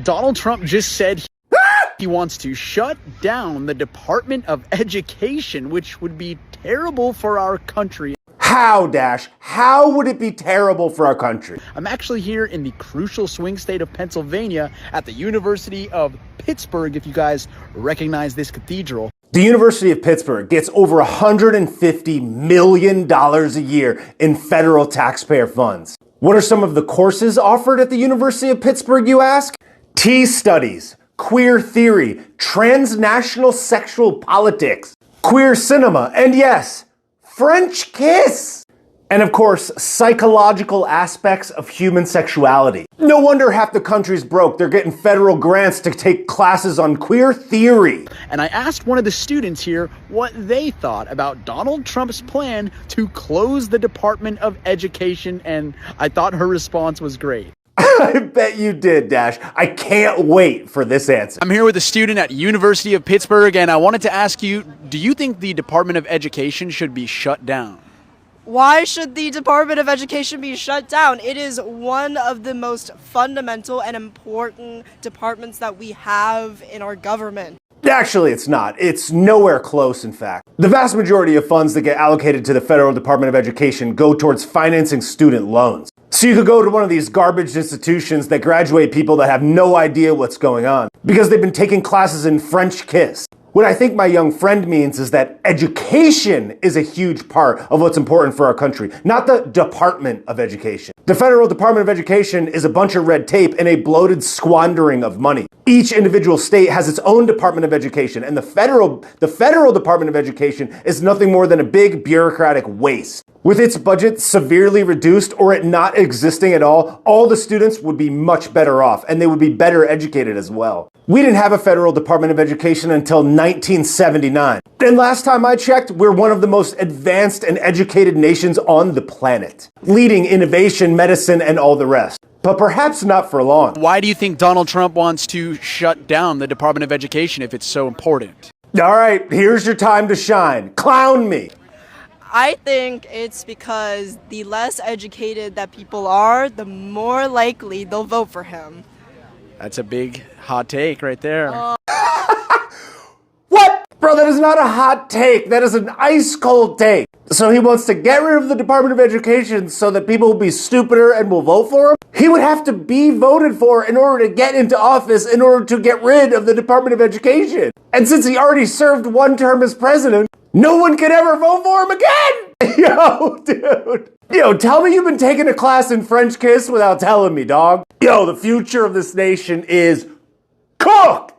Donald Trump just said he wants to shut down the Department of Education, which would be terrible for our country. How, Dash? How would it be terrible for our country? I'm actually here in the crucial swing state of Pennsylvania at the University of Pittsburgh, if you guys recognize this cathedral. The University of Pittsburgh gets over $150 million a year in federal taxpayer funds. What are some of the courses offered at the University of Pittsburgh, you ask? Tea studies, queer theory, transnational sexual politics, queer cinema, and yes, French kiss. And of course, psychological aspects of human sexuality. No wonder half the country's broke. They're getting federal grants to take classes on queer theory. And I asked one of the students here what they thought about Donald Trump's plan to close the Department of Education, and I thought her response was great. I bet you did, Dash. I can't wait for this answer. I'm here with a student at University of Pittsburgh, and I wanted to ask you, do you think the Department of Education should be shut down? Why should the Department of Education be shut down? It is one of the most fundamental and important departments that we have in our government. Actually, it's not. It's nowhere close, in fact. The vast majority of funds that get allocated to the Federal Department of Education go towards financing student loans. So you could go to one of these garbage institutions that graduate people that have no idea what's going on because they've been taking classes in French kiss. What I think my young friend means is that education is a huge part of what's important for our country, not the Department of Education. The Federal Department of Education is a bunch of red tape and a bloated squandering of money. Each individual state has its own Department of Education, and the federal Department of Education is nothing more than a big bureaucratic waste. With its budget severely reduced or it not existing at all the students would be much better off, and they would be better educated as well. We didn't have a Federal Department of Education until 1979. And last time I checked, we're one of the most advanced and educated nations on the planet, leading innovation, medicine, and all the rest. But perhaps not for long. Why do you think Donald Trump wants to shut down the Department of Education if it's so important? All right, here's your time to shine. Clown me. I think it's because the less educated that people are, the more likely they'll vote for him. That's a big hot take right there. What? Bro, that is not a hot take. That is an ice cold take. So he wants to get rid of the Department of Education so that people will be stupider and will vote for him? He would have to be voted for in order to get into office in order to get rid of the Department of Education. And since he already served one term as president, no one could ever vote for him again! Yo, dude. Yo, tell me you've been taking a class in French kiss without telling me, dog. Yo, the future of this nation is cooked!